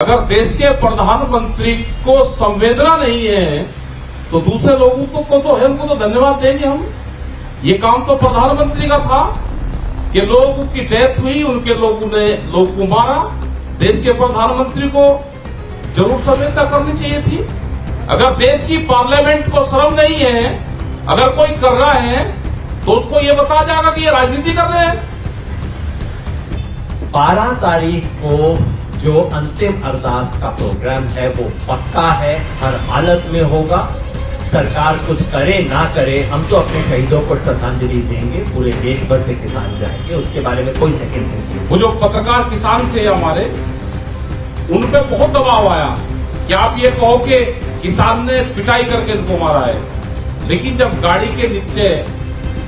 अगर देश के प्रधानमंत्री को संवेदना नहीं है तो दूसरे लोगों को तो है, उनको तो धन्यवाद देंगे हम। ये काम तो प्रधानमंत्री का था कि लोगों की डेथ हुई, उनके लोगों को मारा। देश के प्रधानमंत्री को जरूर संवेदना करनी चाहिए थी। अगर देश की पार्लियामेंट को शर्म नहीं है, अगर कोई कर रहा है तो उसको ये बताया जाएगा कि ये राजनीति कर रहे हैं। 12 तारीख को जो अंतिम अरदास का प्रोग्राम है वो पक्का है, हर हालत में होगा। सरकार कुछ करे ना करे, हम तो अपने शहीदों को श्रद्धांजलि देंगे। पूरे देश भर से किसान जाएंगे, उसके बारे में कोई सेकंड नहीं। वो जो पत्रकार किसान थे हमारे, उन पे बहुत दबाव आया कि आप ये कहो कि किसान ने पिटाई करके इनको मारा है। लेकिन जब गाड़ी के नीचे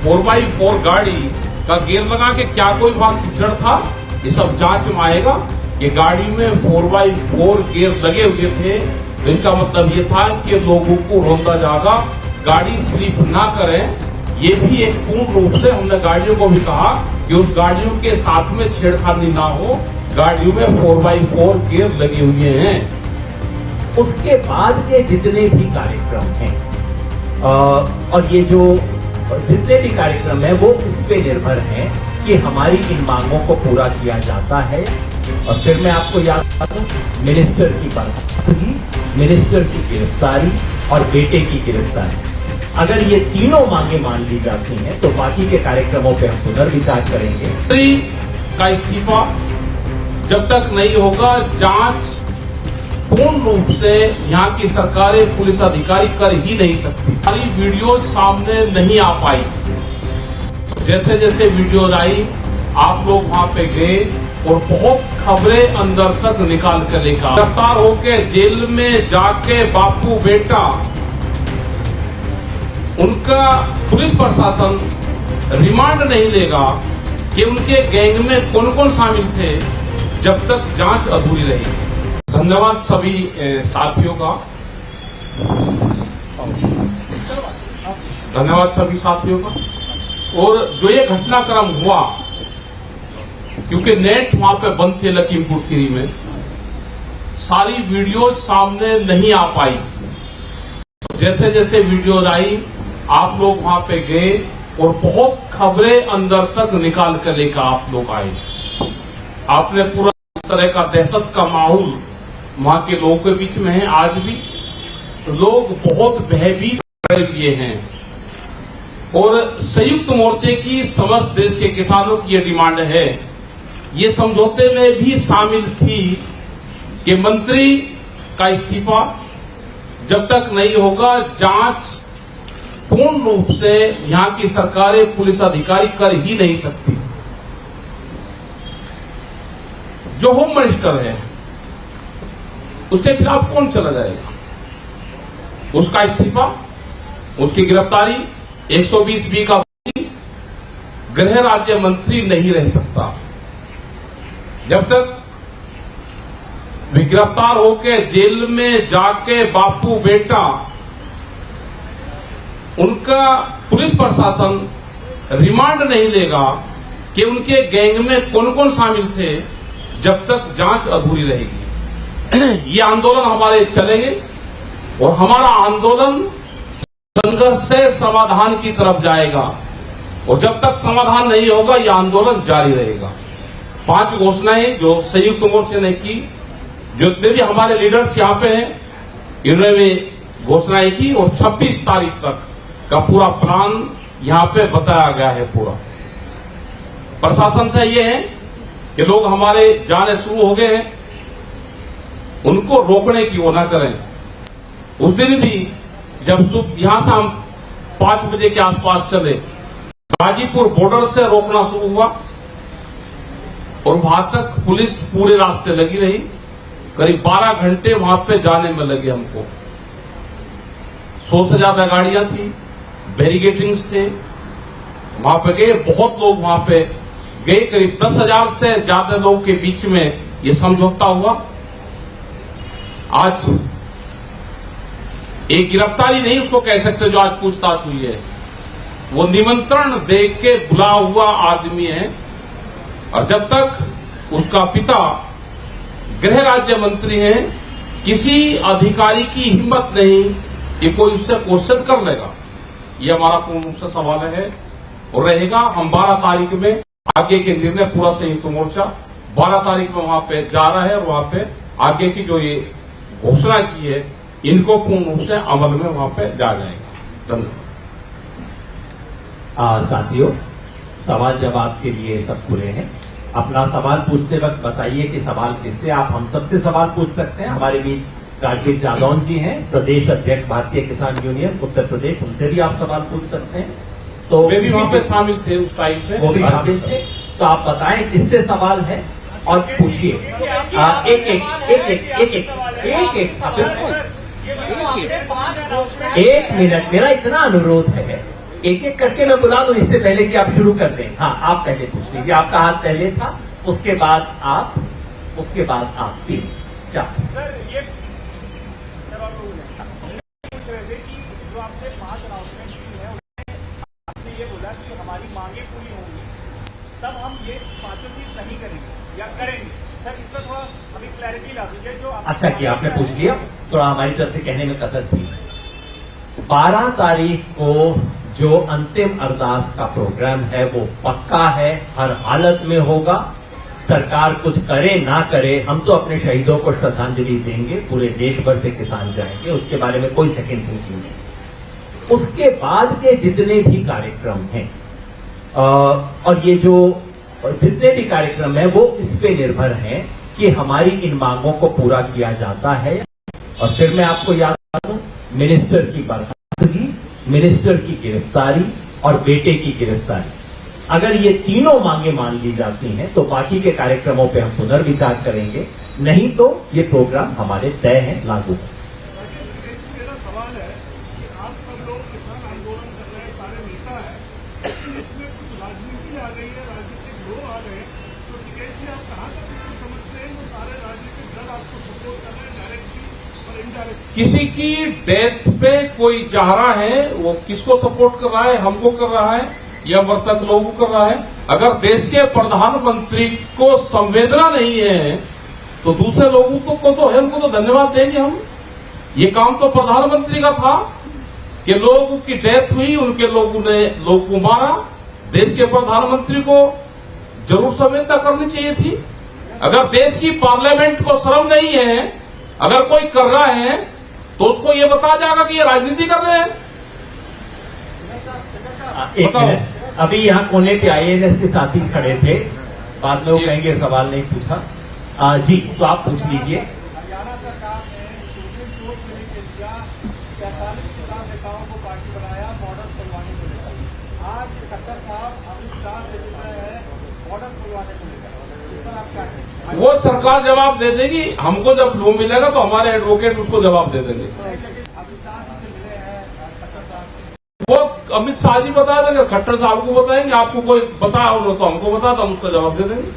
4x4 गाड़ी का गियर लगा के क्या कोई बात पिछड़ था, ये सब जांच में आएगा। ये गाड़ी में 4x4 गियर लगे हुए थे, तो इसका मतलब ये था कि लोगों को रोका जाएगा, गाड़ी स्लिप ना करे। ये भी एक पूर्ण रूप से हमने गाड़ियों को भी कहा कि उस गाड़ियों के साथ में छेड़खानी ना हो। गाड़ियों में 4x4 गियर लगे हुए हैं। उसके बाद के जितने भी कार्यक्रम हैं और ये जो जितने भी कार्यक्रम है वो इस पे निर्भर है कि हमारी इन मांगों को पूरा किया जाता है। और फिर मैं आपको याद करूं, मिनिस्टर की बर्खास्तगी, मिनिस्टर की गिरफ्तारी और बेटे की गिरफ्तारी, अगर ये तीनों मांगे मान ली जाती हैं तो बाकी के कार्यक्रमों पे हम पुनर्विचार करेंगे। मंत्री का इस्तीफा जब तक नहीं होगा, जांच पूर्ण रूप से यहाँ की सरकारें, पुलिस अधिकारी कर ही नहीं सकती। सारी वीडियो सामने नहीं आ पाई। जैसे जैसे वीडियो आई, आप लोग वहां पे गए और बहुत खबरें अंदर तक निकाल कर लेकर गिरफ्तार होके जेल में जाके बापू बेटा, उनका पुलिस प्रशासन रिमांड नहीं लेगा कि उनके गैंग में कौन कौन शामिल थे जब तक जांच अधूरी रही। धन्यवाद सभी साथियों का, धन्यवाद सभी साथियों का। और जो ये घटनाक्रम हुआ, क्योंकि नेट वहां पे बंद थे लखीमपुर खीरी में, सारी वीडियो सामने नहीं आ पाई। जैसे जैसे वीडियो आई, आप लोग वहां पे गए और बहुत खबरें अंदर तक निकाल कर लेकर आप लोग आए। आपने पूरा इस तरह का दहशत का माहौल वहां के लोगों के बीच में है। आज भी लोग बहुत भयभीत हुए हैं और संयुक्त मोर्चे की समस्त देश के किसानों की ये डिमांड है, ये समझौते में भी शामिल थी कि मंत्री का इस्तीफा जब तक नहीं होगा, जांच पूर्ण रूप से यहाँ की सरकारें, पुलिस अधिकारी कर ही नहीं सकती। जो होम मिनिस्टर है उसके खिलाफ कौन चला जाएगा? उसका इस्तीफा, उसकी गिरफ्तारी, 120B का गृह राज्य मंत्री नहीं रह सकता। जब तक वे गिरफ्तार होके जेल में जाके बापू बेटा, उनका पुलिस प्रशासन रिमांड नहीं लेगा कि उनके गैंग में कौन कौन शामिल थे जब तक जांच अधूरी रहेगी। ये आंदोलन हमारे चलेंगे और हमारा आंदोलन संघर्ष से समाधान की तरफ जाएगा। और जब तक समाधान नहीं होगा, यह आंदोलन जारी रहेगा। 5 घोषणाएं जो संयुक्त मोर्चे ने की, जितने भी हमारे लीडर्स यहाँ पे हैं, इन्होंने घोषणाएं की और 26 तारीख तक का पूरा प्लान यहाँ पे बताया गया है। पूरा प्रशासन से ये है कि लोग हमारे जाने शुरू हो गए हैं, उनको रोकने की वो ना करें। उस दिन भी जब यहां से हम 5 बजे के आसपास चले, गाजीपुर बॉर्डर से रोकना शुरू हुआ और वहां तक पुलिस पूरे रास्ते लगी रही। करीब 12 घंटे वहां पे जाने में लगे हमको। 100 से ज्यादा गाड़ियां थी, बैरिकेडिंग्स थे, वहां पे गए, बहुत लोग वहां पे गए। करीब 10,000 से ज्यादा लोगों के बीच में ये समझौता हुआ। आज एक गिरफ्तारी नहीं उसको कह सकते जो आज पूछताछ हुई है, वो निमंत्रण दे के बुला हुआ आदमी है। और जब तक उसका पिता गृह राज्य मंत्री हैं, किसी अधिकारी की हिम्मत नहीं कि कोई उससे क्वेश्चन कर लेगा। ये हमारा पूर्ण रूप से सवाल है और रहेगा। हम 12 तारीख में आगे के निर्णय पूरा संयुक्त मोर्चा 12 तारीख में वहां पे जा रहा है और वहां पे आगे की जो ये घोषणा की है इनको पूर्ण रूप से अमल में वहां पे जा जाएगा। धन्यवाद। साथियों, सवाल जवाब के लिए सब खुले हैं। अपना सवाल पूछते वक्त बताइए कि सवाल किससे। आप हम सबसे सवाल पूछ सकते हैं। हमारे बीच राजीव जादौन जी हैं, प्रदेश अध्यक्ष भारतीय किसान यूनियन उत्तर प्रदेश, उनसे भी आप सवाल पूछ सकते हैं। तो वे भी वहां पे शामिल थे उस टाइम पे, वो भी शामिल थे। तो आप बताएं किससे सवाल है और पूछिए। एक मिनट, मेरा इतना अनुरोध है, एक एक करके मैं बुला दूं इससे पहले कि आप शुरू कर दें। हाँ, आप पहले पूछ लीजिए। आपका हाथ पहले था, उसके बाद आप तीन चार। सर, ये जवाब पूछ रहे थे कि जो आपने 5 अनाउंसमेंट की है उसमें आपने ये बोला कि हमारी मांगे पूरी होंगी तब हम ये 5 चीज नहीं करेंगे या करेंगे। सर, इस पर थोड़ा अभी क्लैरिटी ला दीजिए। जो अच्छा किया आपने पूछ लिया, थोड़ा हमारी तरफ से कहने में कसर थी। 12 तारीख को जो अंतिम अरदास का प्रोग्राम है वो पक्का है, हर हालत में होगा। सरकार कुछ करे ना करे, हम तो अपने शहीदों को श्रद्धांजलि देंगे। पूरे देश भर से किसान जाएंगे, उसके बारे में कोई सेकंड थिंकिंग नहीं। उसके बाद के जितने भी कार्यक्रम हैं और ये जो जितने भी कार्यक्रम हैं वो इस पे निर्भर हैं कि हमारी इन मांगों को पूरा किया जाता है। और फिर मैं आपको याद दिला दूं, मिनिस्टर की बर्खास्तगी, मिनिस्टर की गिरफ्तारी और बेटे की गिरफ्तारी, अगर ये तीनों मांगे मान ली जाती हैं तो बाकी के कार्यक्रमों पे हम पुनर्विचार करेंगे, नहीं तो ये प्रोग्राम हमारे तय है, लागू है। मेरा सवाल है कि आप सब लोग किसान आंदोलन कर रहे हैं, सारे नेता हैं, इसमें कुछ राजनीति आ गई है, राजनीतिक लोग आ गए, तो टिकैत जी आप कहाँ तक इसको समझते हैं? वो सारे राजनीतिक दल आपको सपोर्ट कर रहे हैं डायरेक्टली और इनडायरेक्टली। किसी की डेथ पे कोई चाह रहा है, वो किसको सपोर्ट कर रहा है? हमको कर रहा है या मृतक लोगों को कर रहा है? अगर देश के प्रधानमंत्री को संवेदना नहीं है तो दूसरे लोगों को तो है, उनको तो धन्यवाद देंगे हम। ये काम तो प्रधानमंत्री का था कि लोगों की डेथ हुई, उनके लोगों ने लोग को मारा। देश के प्रधानमंत्री को जरूर संवेदना करनी चाहिए थी। अगर देश की पार्लियामेंट को शर्म नहीं है, अगर कोई कर रहा है तो उसको ये बताया जाएगा कि ये राजनीति कर रहे हैं। एक मिनट, अभी यहाँ कोने पे IAS के साथी खड़े थे, बाद में वो कहेंगे सवाल नहीं पूछा। जी, तो आप पूछ लीजिए। हरियाणा सरकार ने सुप्रीम कोर्ट में केस दिया, 45 किसान नेताओं को पार्टी बनाया बॉर्डर खुलवाने को लेकर। आज खट्टर साहब अमित शाह से मिल रहे हैं बॉर्डर खुलवाने को लेकर, इस पर आप क्या कहेंगे? वो सरकार जवाब दे देगी। हमको जब लोन मिलेगा तो हमारे एडवोकेट उसको जवाब दे देंगे। अमित शाह जी से मिले हैं खट्टर साहब, वो अमित शाह जी बता देंगे, खट्टर साहब को बताएंगे। आपको कोई बताया हो तो हमको बता दो, हम उसका जवाब दे देंगे।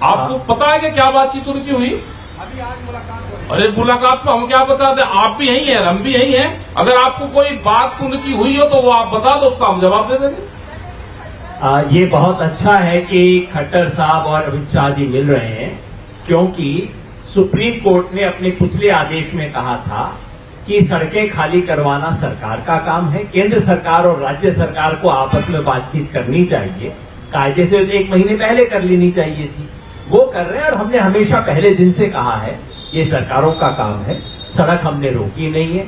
आपको पता है कि क्या बातचीत उनकी हुई? अभी आज मुलाकात हो रही है। अरे मुलाकात तो हम क्या बता दें, आप भी यही हैं, हम भी यही हैं। अगर आपको कोई बात उनकी हुई हो तो वो आप बता दो, उसका हम जवाब दे देंगे। ये बहुत अच्छा है कि खट्टर साहब और अमित शाह जी मिल रहे हैं, क्योंकि सुप्रीम कोर्ट ने अपने पिछले आदेश में कहा था कि सड़कें खाली करवाना सरकार का काम है। केंद्र सरकार और राज्य सरकार को आपस में बातचीत करनी चाहिए, कायदे से 1 महीने पहले कर लेनी चाहिए थी। वो कर रहे हैं और हमने हमेशा पहले दिन से कहा है ये सरकारों का काम है, सड़क हमने रोकी नहीं है।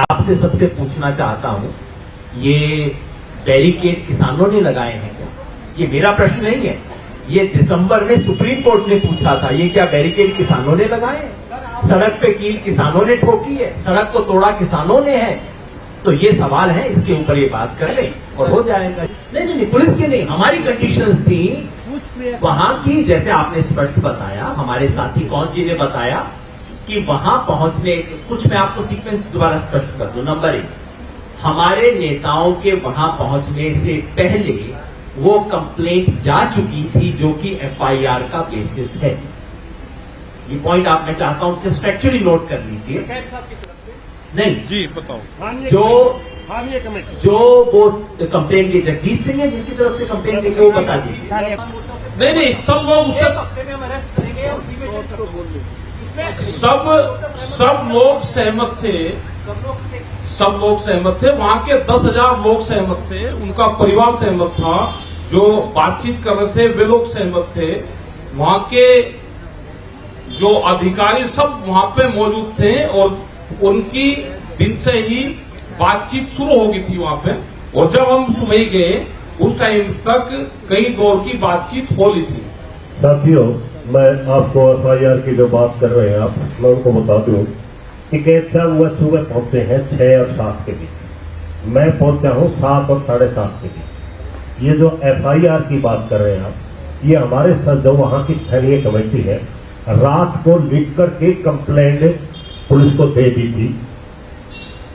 आपसे सबसे पूछना चाहता हूं, ये बैरिकेड किसानों ने लगाए हैं क्या? ये मेरा प्रश्न नहीं है, ये दिसंबर में सुप्रीम कोर्ट ने पूछा था, ये क्या बैरिकेड किसानों ने लगाए हैं? सड़क पे कील किसानों ने ठोकी है, सड़क को तोड़ा किसानों ने है। तो ये सवाल है, इसके ऊपर ये बात कर ले और हो जाएगा। नहीं, पुलिस की नहीं, हमारी कंडीशंस थी वहां की, जैसे आपने स्पष्ट बताया, हमारे साथी कौन जी ने बताया कि वहां पहुंचने, कुछ मैं आपको सीक्वेंस दोबारा स्पष्ट कर दूं। नंबर 1, हमारे नेताओं के वहां पहुंचने से पहले वो कंप्लेंट जा चुकी थी जो कि FIR का बेसिस है। ये पॉइंट आप, मैं चाहता हूं जस्ट फैक्चुअली नोट कर लीजिए। खैर साहब की तरफ से नहीं जी बताओ। स्थानीय कमेटी जो वो कंप्लेंट के जगजीत सिंह है जिनकी तरफ से कंप्लेंट लेके, वो बता दीजिए। नहीं, सब लोग उससे हफ्ते में हम अरेस्ट करेंगे और सब लोग सहमत थे, सब लोग सहमत थे। वहां के 10,000 लोग सहमत थे, उनका परिवार सहमत था, जो बातचीत कर रहे थे वे लोग सहमत थे, वहां के जो अधिकारी सब वहां पे मौजूद थे और उनकी दिन से ही बातचीत शुरू हो गई थी वहां पे। और जब हम सुबह गए उस टाइम तक कई दौर की बातचीत हो ली थी। साथियों, मैं आपको FIR की जो बात कर रहे हैं आप, मैं उनको बता दूं कि कैद साहब वह सुबह पहुंचते हैं 6 और 7 के बीच, मैं पहुंचा हूं 7 और 7:30 के बीच। ये जो FIR की बात कर रहे हैं आप, ये हमारे साथ जो वहां की स्थानीय कमेटी है, रात को लिख करके कंप्लेंट पुलिस को दे दी थी।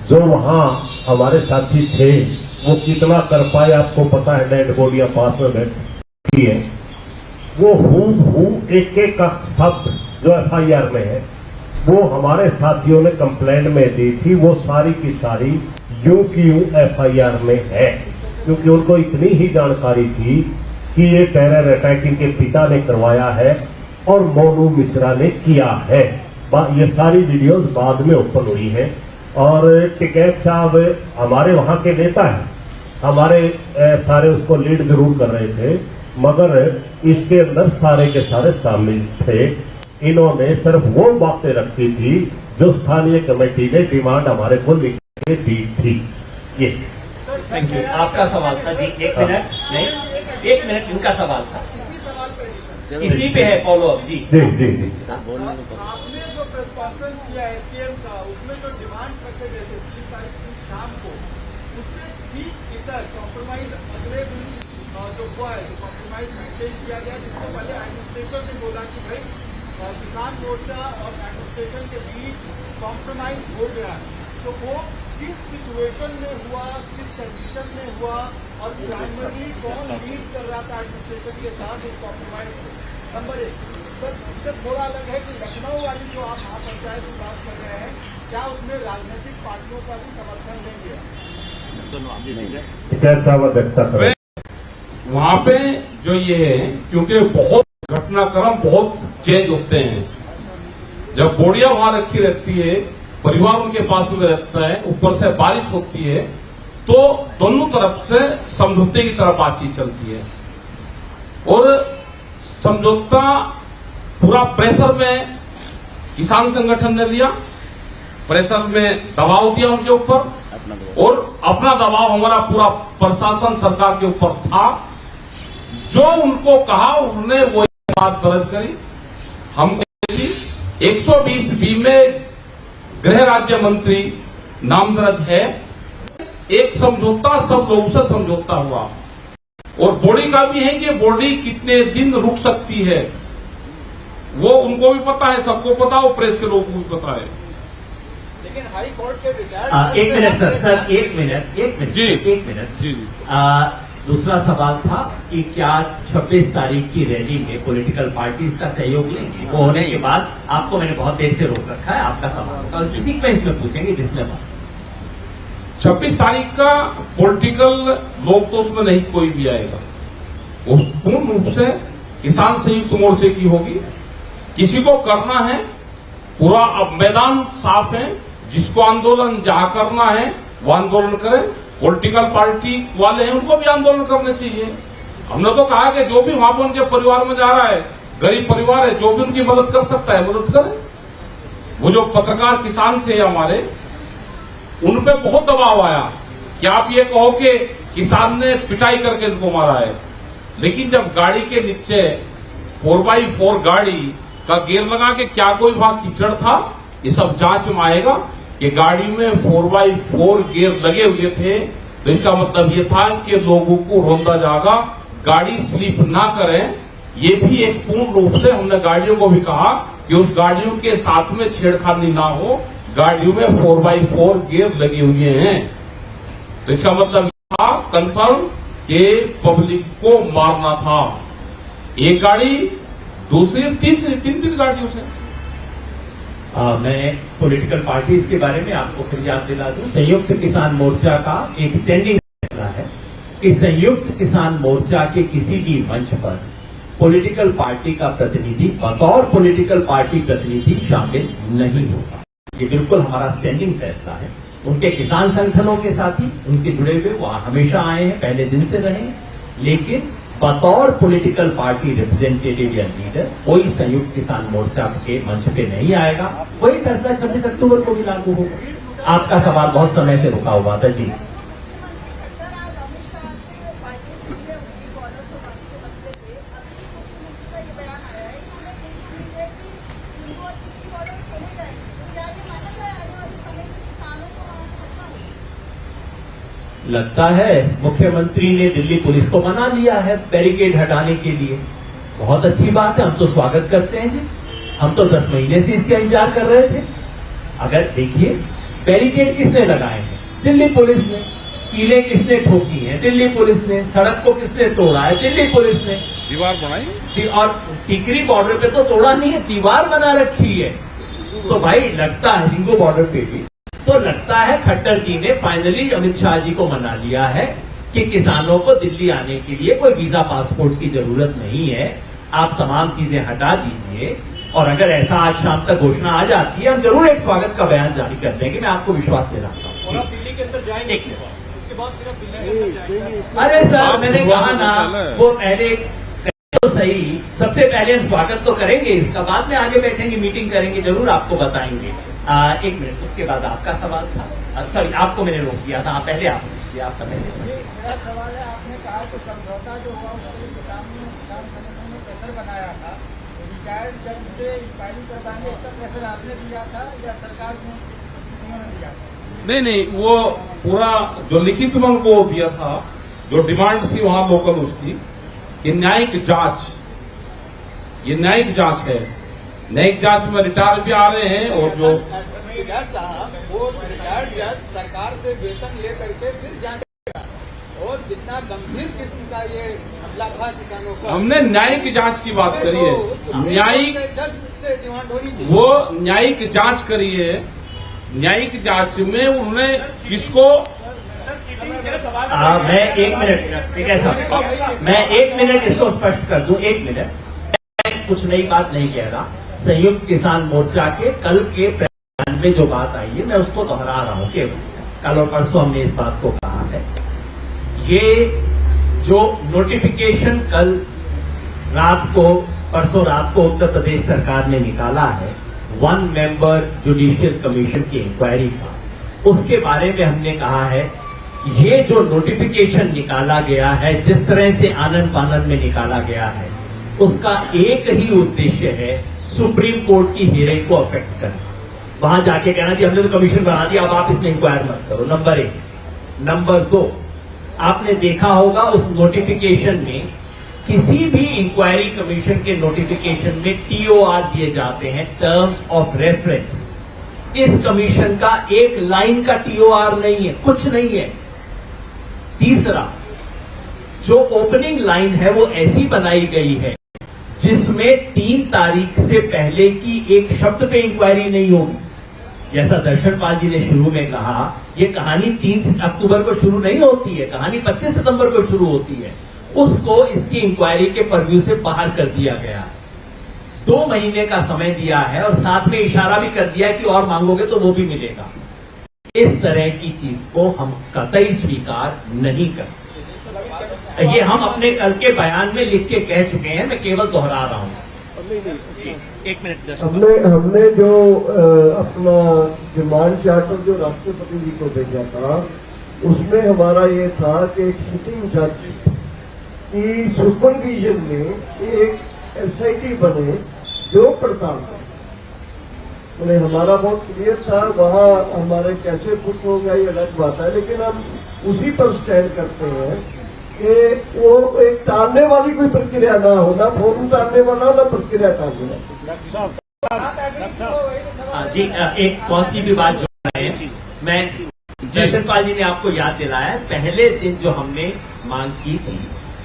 जो वहां हमारे साथी थे वो कितना कर पाए आपको पता है, डेड बॉडियां पास में बैठी है, वो हूबहू एक एक का शब्द जो FIR में है वो हमारे साथियों ने कंप्लेंट में दी थी, वो सारी की सारी यूं की यूं FIR में है, क्योंकि उनको इतनी ही जानकारी थी कि ये टेरर अटैक इनके पिता ने करवाया है और मोनू मिश्रा ने किया है। ये सारी वीडियोस बाद में ओपन हुई है। और टिकैत साहब हमारे वहां के नेता हैं, हमारे सारे उसको लीड जरूर कर रहे थे, मगर इसके अंदर सारे के सारे शामिल थे। इन्होंने सिर्फ वो बातें रखी थी जो स्थानीय कमेटी ने डिमांड हमारे को लिख के दी थी। ये थैंक यू। आपका सवाल था जी, 1 मिनट नहीं, 1 मिनट इनका सवाल था, इसी पे है फॉलो अप जी। जी जी जी आपने जो प्रेस कॉन्फ्रेंस किया SKM का, उसमें जो डिमांड रखे गए थे 3 तारीख की शाम को, उससे ठीक इधर कॉम्प्रोमाइज अगले दिन जो हुआ है, कॉम्प्रोमाइज मेंटेन किया गया, जिससे पहले एडमिनिस्ट्रेशन ने बोला कि भाई किसान मोर्चा और एडमिनिस्ट्रेशन के बीच कॉम्प्रोमाइज हो गया है। तो वो किस सिचुएशन में हुआ, किस कंडीशन में हुआ और प्राइमरली कौन लीड कर रहा था एडमिनिस्ट्रेशन के साथ इस कॉम्प्रोमाइज को? नंबर 1। सर, इससे थोड़ा अलग है कि लखनऊ वाली जो आप महापंचायत की बात कर रहे हैं, क्या उसमें राजनीतिक पार्टियों का भी समर्थन नहीं गया? टिकैत साहब अध्यक्षता करें। वहां पे जो ये है, क्योंकि बहुत घटनाक्रम बहुत चेंज होते हैं, जब बोड़िया वहां रखी रहती है, परिवार उनके पास में रहता है, ऊपर से बारिश होती है, तो दोनों तरफ से समझौते की तरफ बातचीत चलती है और समझौता पूरा प्रेशर में किसान संगठन ने लिया, प्रेशर में दबाव दिया उनके ऊपर और अपना दबाव हमारा पूरा प्रशासन सरकार के ऊपर था। जो उनको कहा उन्होंने वो बात दर्ज करी, हमको 120B में गृह राज्य मंत्री नाम दर्ज है। एक समझौता सब लोगों से समझौता हुआ और बॉडी का भी है कि बॉडी कितने दिन रुक सकती है, वो उनको भी पता है, सबको पता, वो प्रेस के लोगों को भी पता है। लेकिन हाई कोर्ट के रिटायर्ड 1 मिनट सर, 1 मिनट जी 1 मिनट जी। दूसरा सवाल था कि क्या 26 तारीख की रैली में पॉलिटिकल पार्टीज का सहयोग लेंगे? वो होने के बाद आपको मैंने बहुत देर से रोक रखा है, आपका सवाल होगा, उसी सीक्वेंस में पूछेंगे डिस्क्लेमर। 26 तारीख का पॉलिटिकल लोग तो उसमें नहीं कोई भी आएगा, उस पूर्ण रूप से किसान संयुक्त मोर्चे की होगी। किसी को करना है पूरा, अब मैदान साफ है, जिसको आंदोलन जहां करना है वो आंदोलन करें। पॉलिटिकल पार्टी वाले हैं उनको भी आंदोलन करने चाहिए। हमने तो कहा कि जो भी वहां पर उनके परिवार में जा रहा है, गरीब परिवार है, जो भी उनकी मदद कर सकता है मदद करें। वो जो पत्रकार किसान थे हमारे, उन पे बहुत दबाव आया कि आप ये कहो कि किसान ने पिटाई करके इनको मारा है, लेकिन जब गाड़ी के नीचे 4x4 गाड़ी का गियर लगा के क्या कोई भाग कीचड़ था, ये सब जांच में आएगा कि गाड़ी में 4x4 गियर लगे हुए थे, तो इसका मतलब ये था कि लोगों को रोंदा जाएगा, गाड़ी स्लिप ना करें। ये भी एक पूर्ण रूप से हमने गाड़ियों को भी कहा कि उस गाड़ियों के साथ में छेड़खानी ना हो, गाड़ियों में 4x4 गियर लगे हुए हैं। तो इसका मतलब था कंफर्म कि पब्लिक को मारना था। एक गाड़ी, दूसरी, तीसरी, तीन गाड़ियों से। मैं पॉलिटिकल पार्टीज के बारे में आपको फिर याद दिला दूं। संयुक्त किसान मोर्चा का एक स्टैंडिंग फैसला है कि संयुक्त किसान मोर्चा के किसी भी मंच पर पॉलिटिकल पार्टी का प्रतिनिधि बतौर पॉलिटिकल पार्टी प्रतिनिधि शामिल नहीं होगा। ये बिल्कुल हमारा स्टैंडिंग फैसला है। उनके किसान संगठनों के साथी उनके जुड़े हुए वो हमेशा आए हैं, पहले दिन से रहे हैं, लेकिन बतौर पॉलिटिकल पार्टी रिप्रेजेंटेटिव या लीडर कोई संयुक्त किसान मोर्चा के मंच पे नहीं आएगा। वही फैसला 26 अक्टूबर को भी लागू होगा। आपका सवाल बहुत समय से रुका हुआ था जी। लगता है मुख्यमंत्री ने दिल्ली पुलिस को मना लिया है बैरिकेड हटाने के लिए। बहुत अच्छी बात है, हम तो स्वागत करते हैं। हम तो 10 महीने से इसका इंतजार कर रहे थे। अगर देखिए बैरिकेड किसने लगाए हैं? दिल्ली पुलिस ने। कीलें किसने ठोकी हैं? दिल्ली पुलिस ने। सड़क को किसने तोड़ा है? दिल्ली पुलिस ने। दीवार बनाई और टिकरी बॉर्डर पे तो तोड़ा नहीं है, दीवार बना रखी है। तो भाई लगता है सिंगू बॉर्डर पे भी तो लगता है खट्टर जी ने फाइनली अमित शाह जी को मना लिया है कि किसानों को दिल्ली आने के लिए कोई वीजा पासपोर्ट की जरूरत नहीं है। आप तमाम चीजें हटा दीजिए और अगर ऐसा आज शाम तक घोषणा आ जाती है हम जरूर एक स्वागत का बयान जारी कर देंगे। मैं आपको विश्वास दिलाता हूँ। दिल्ली के अंदर जाएंगे उसके बाद फिर आप दिल्ली के अंदर जाएंगे। अरे सर मैंने कहा ना वो पहले तो सही, सबसे पहले हम स्वागत तो करेंगे, इसका बाद में आगे बैठेंगे, मीटिंग करेंगे, जरूर आपको बताएंगे। 1 मिनट, उसके बाद आपका सवाल था। सॉरी, आपको मैंने रोक दिया था। पहले आप पूछ लिया, आपका पहले। मेरा सवाल है, आपने कहा कि समझौता जो हुआ उसके किसान संगठनों ने प्रेशर बनाया था, रिटायर्ड जज से इंक्वायरी करवाने इसका प्रेशर आपने दिया था या सरकार ने दिया था? नहीं, वो पूरा जो लिखित में उनको दिया था, जो डिमांड थी वहां लोकल उसकी कि न्यायिक जांच, ये न्यायिक जांच है। न्यायिक जांच में रिटायर भी आ रहे हैं और जो जज साहब वो रिटायर्ड जज सरकार से वेतन लेकर के फिर जांच करेगा। और जितना गंभीर किस्म का ये हमला था किसानों का, हमने न्यायिक जांच की बात करी है। न्यायिक जज से डिमांड होनी चाहिए। वो न्यायिक जांच करी है। न्यायिक जांच में उन्होंने किसको मैं 1 मिनट, ठीक है साहब, मैं 1 मिनट इसको स्पष्ट कर दूं। 1 मिनट, मैं कुछ नई बात नहीं कह रहा। संयुक्त किसान मोर्चा के कल के बयान में जो बात आई है मैं उसको दोहरा रहा हूं कि कल और परसों हमने इस बात को कहा है। ये जो नोटिफिकेशन कल रात को, परसों रात को उत्तर प्रदेश सरकार ने निकाला है 1 मेंबर जुडिशियल कमीशन की इंक्वायरी का, उसके बारे में हमने कहा है ये जो नोटिफिकेशन निकाला गया है, जिस तरह से आनंद फानंद में निकाला गया है, उसका एक ही उद्देश्य है सुप्रीम कोर्ट की हियरिंग को अफेक्ट करना। वहां जाके कहना कि हमने तो कमीशन बना दिया, अब आप इसमें इंक्वायर मत करो। नंबर 1। नंबर 2, आपने देखा होगा उस नोटिफिकेशन में किसी भी इंक्वायरी कमीशन के नोटिफिकेशन में TOR दिए जाते हैं, टर्म्स ऑफ रेफरेंस। इस कमीशन का एक लाइन का TOR नहीं है, कुछ नहीं है। तीसरा, जो ओपनिंग लाइन है वो ऐसी बनाई गई है जिसमें 3 तारीख से पहले की एक शब्द पे इंक्वायरी नहीं होगी। जैसा दर्शनपाल जी ने शुरू में कहा, ये कहानी 3 अक्टूबर को शुरू नहीं होती है, कहानी 25 सितंबर को शुरू होती है। उसको इसकी इंक्वायरी के परव्यू से बाहर कर दिया गया। 2 महीने का समय दिया है और साथ में इशारा भी कर दिया कि और मांगोगे तो वो भी मिलेगा। इस तरह की चीज को हम कतई स्वीकार नहीं करते। ये हम अपने कल के बयान में लिख के कह चुके हैं, मैं केवल दोहरा रहा हूं। 1 मिनट। हमने जो अपना डिमांड चार्टर जो राष्ट्रपति जी को भेजा था, उसमें हमारा ये था कि एक सिटिंग जज की सुपरविजन में एक SIT बने जो पड़ताल करे। मैंने हमारा बहुत क्लियर था, वहां हमारे कैसे कुछ होगा ये अलग बात है, लेकिन हम उसी पर स्टैंड करते हैं कि वो एक टालने वाली कोई प्रक्रिया ना हो, ना फॉर्म टालने वाला, ना प्रक्रिया टालने वाला। जी, एक कौन सी भी बात जो है, मैं दर्शनपाल जी ने आपको याद दिलाया, पहले दिन जो हमने मांग की थी,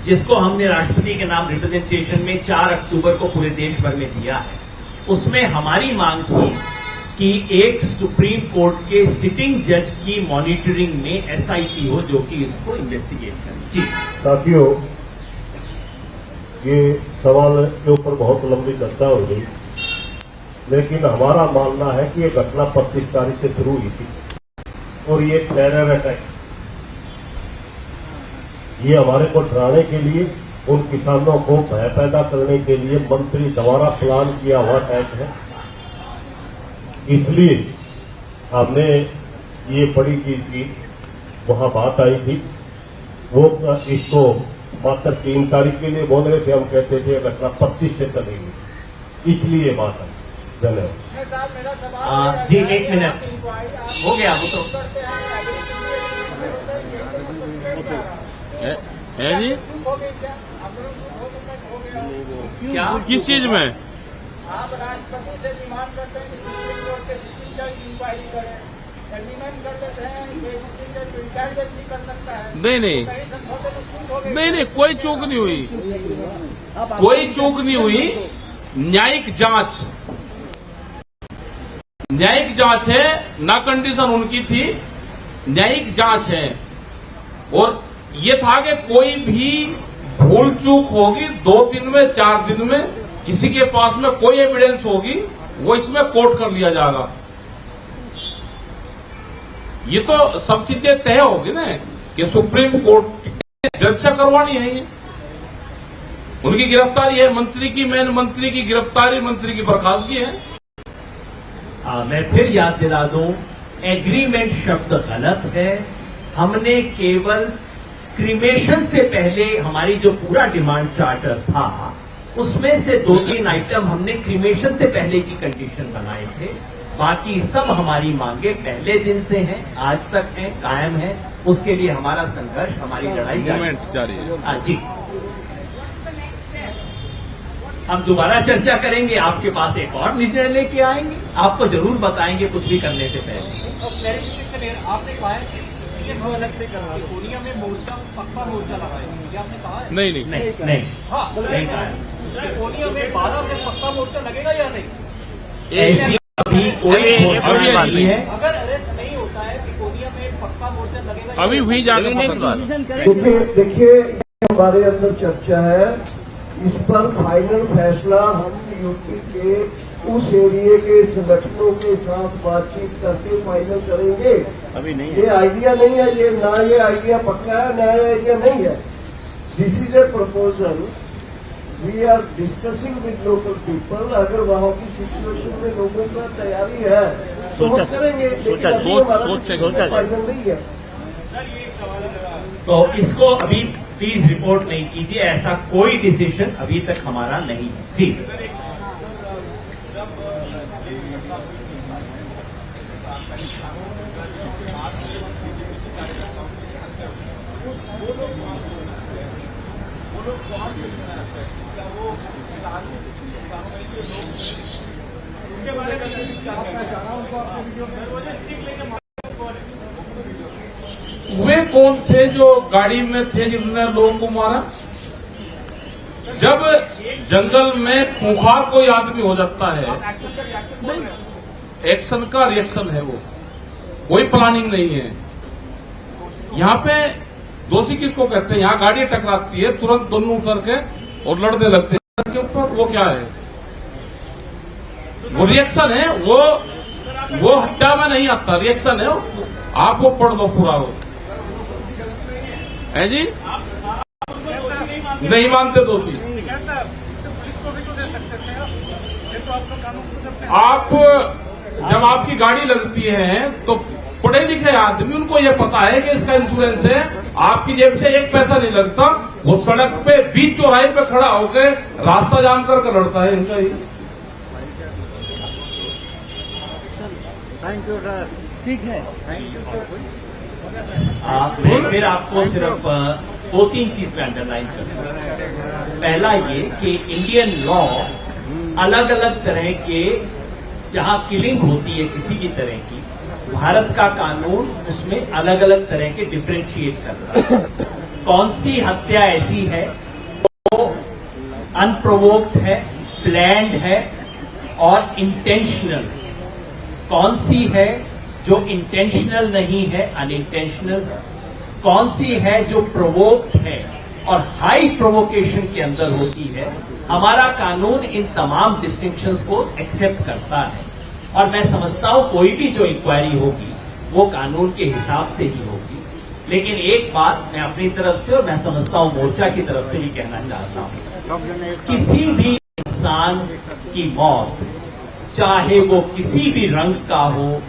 जिसको हमने राष्ट्रपति के नाम रिप्रेजेंटेशन में 4 अक्टूबर को पूरे देश भर में दिया है, उसमें हमारी मांग थी कि एक सुप्रीम कोर्ट के सिटिंग जज की मॉनिटरिंग में SIT हो जो कि इसको इन्वेस्टिगेट करे। जी साथियों, ये सवाल के ऊपर बहुत लंबी चर्चा हो गई, लेकिन हमारा मानना है कि ये घटना 25 तारीख से शुरू हुई थी और ये टेरर अटैक, ये हमारे को डराने के लिए, उन किसानों को भय पैदा करने के लिए मंत्री द्वारा प्लान किया हुआ अटैक है। इसलिए हमने ये बड़ी चीज की वहां बात आई थी, वो इसको मात्र 3 तारीख के लिए बोल रहे थे, हम कहते थे घटना 25 से चलेगी, इसलिए ये बात है। धन्यवाद। साहब मेरा सवाल जी 1 मिनट हो गया वो तो। है जी, चुप हो गई क्या? आप लोग चुप हो गए, हो गया क्या किस चीज में? आप राष्ट्रपति से डिमांड करते हैं कि सुप्रीम कोर्ट के सिटिंग जज इंक्वायरी करें, एग्रीमेंट कर देते हैं कि सिटिंग जज रिटायर्ड जज भी कर सकता है। नहीं नहीं कहीं समझौते में चूक हो गई। नहीं नहीं, कोई चूक नहीं हुई, कोई चूक नहीं हुई। न्यायिक जांच, न्यायिक जांच है ना, कंडीशन उनकी थी, न्यायिक जांच है। और ये था कि कोई भी भूल चूक होगी 2 दिन में, 4 दिन में, किसी के पास में कोई एविडेंस होगी, वो इसमें कोर्ट कर लिया जाएगा। ये तो सब चीजें तय होगी ना कि सुप्रीम कोर्ट जज से करवानी है। ये उनकी गिरफ्तारी है, मंत्री की, मेन मंत्री की गिरफ्तारी, मंत्री की बर्खास्तगी है। मैं फिर याद दिला दूं, एग्रीमेंट शब्द गलत है। हमने केवल क्रिमेशन से पहले हमारी जो पूरा डिमांड चार्टर था, उसमें से 2-3 आइटम हमने क्रिमेशन से पहले की कंडीशन बनाए थे। बाकी सब हमारी मांगे पहले दिन से हैं, आज तक हैं, कायम है। उसके लिए हमारा संघर्ष, हमारी लड़ाई जारी है। हाँ जी, हम दोबारा चर्चा करेंगे, आपके पास एक और निर्णय लेके आएंगे, आपको जरूर बताएंगे कुछ भी करने से पहले। आपने कहा है कि ये अलग से करवा कोनिया में मोर्चा, पक्का मोर्चा लगाएंगे, ये आपने कहा है? नहीं नहीं नहीं हाँ, नहीं कहा। कोनिया में 12 से पक्का मोर्चा लगेगा या नहीं? ऐसी अभी कोई घोषणा नहीं है। अगर अरेस्ट नहीं होता है कि कोनिया में पक्का मोर्चा लगेगा, अभी हुई जाकर पता देखिए ये हमारे अंदर चर्चा है, इस पर फाइनल फैसला हम यूपी के उस एरिया के संगठनों के साथ बातचीत करके फाइनल करेंगे। अभी नहीं, ये आइडिया नहीं है, ये ना ये आइडिया पक्का है, ना ये आइडिया नहीं है। This is a proposal, we are discussing with local people. अगर वहाँ की सिचुएशन में लोगों का तैयारी है तो हम करेंगे, लेकिन अभी हमारा फाइनल नहीं है। तो इसको अभी प्लीज रिपोर्ट नहीं कीजिए, ऐसा कोई डिसीजन अभी तक हमारा नहीं है। जी वे कौन थे जो गाड़ी में थे जिन्होंने लोगों को मारा? जब जंगल में खूंखार कोई आदमी हो जाता है, नहीं, एक्शन का रिएक्शन है वो, कोई प्लानिंग नहीं है। यहाँ पे दोषी किसको कहते हैं? यहाँ गाड़ी टकराती है, तुरंत दोनों उतर के और लड़ने लगते हैं के ऊपर, वो क्या है? वो रिएक्शन है, वो हत्या में नहीं आता, रिएक्शन है। आप वो पढ़ दो पूरा, हो है जी, नहीं मानते दोषी। आप जब आपकी गाड़ी लगती है तो पढ़े लिखे आदमी, उनको ये पता है कि इसका इंश्योरेंस है, आपकी जेब से 1 पैसा नहीं लगता। वो सड़क पे बीच चौराहे पे खड़ा होकर रास्ता जाम करके लड़ता है। इनका ही थैंक यू सर, ठीक है, थैंक यू सर। मैं फिर आपको सिर्फ 2-3 चीज पे अंडरलाइन करूंगा। पहला ये कि इंडियन लॉ अलग अलग तरह के, जहां किलिंग होती है किसी की तरह की, भारत का कानून उसमें अलग अलग तरह के डिफरेंशिएट कर रहा है। कौन सी हत्या ऐसी है वो अनप्रोवोक्ड है, प्लैंड है और इंटेंशनल, कौन सी है जो इंटेंशनल नहीं है, अनइंटेंशनल है, कौन सी है जो प्रोवोक्ड है, और हाई प्रोवोकेशन के अंदर होती है। हमारा कानून इन तमाम डिस्टिंक्शंस को एक्सेप्ट करता है और मैं समझता हूं कोई भी जो इंक्वायरी होगी वो कानून के हिसाब से ही होगी। लेकिन एक बात मैं अपनी तरफ से और मैं समझता हूं मोर्चा की तरफ से भी कहना चाहता हूं, किसी भी इंसान की मौत, चाहे वो किसी भी रंग का हो,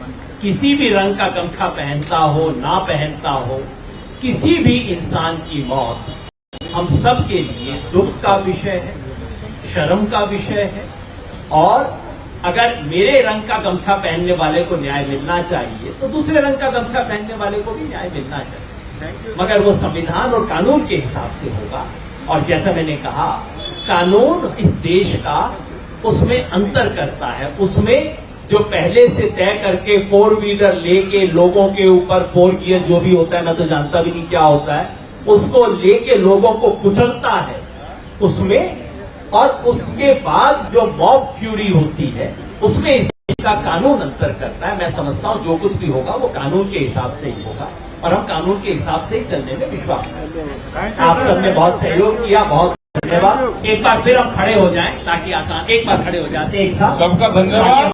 किसी भी रंग का गमछा पहनता हो ना पहनता हो, किसी भी इंसान की मौत हम सब के लिए दुख का विषय है, शर्म का विषय है। और अगर मेरे रंग का गमछा पहनने वाले को न्याय मिलना चाहिए तो दूसरे रंग का गमछा पहनने वाले को भी न्याय मिलना चाहिए, मगर वो संविधान और कानून के हिसाब से होगा। और जैसा मैंने कहा, कानून इस देश का उसमें अंतर करता है। उसमें जो पहले से तय करके 4 व्हीलर लेके लोगों के ऊपर 4 गियर जो भी होता है, मैं तो जानता भी नहीं क्या होता है, उसको लेके लोगों को कुचलता है उसमें, और उसके बाद जो मॉब फ्यूरी होती है उसमें इस देश का कानून अंतर करता है। मैं समझता हूं जो कुछ भी होगा वो कानून के हिसाब से ही होगा और हम कानून के हिसाब से ही चलने में विश्वास करते हैं। आप सबने बहुत सहयोग किया, बहुत धन्यवाद। एक बार फिर हम खड़े हो जाएं ताकि आसान, एक बार खड़े हो जाते हैं एक साथ। सबका धन्यवाद।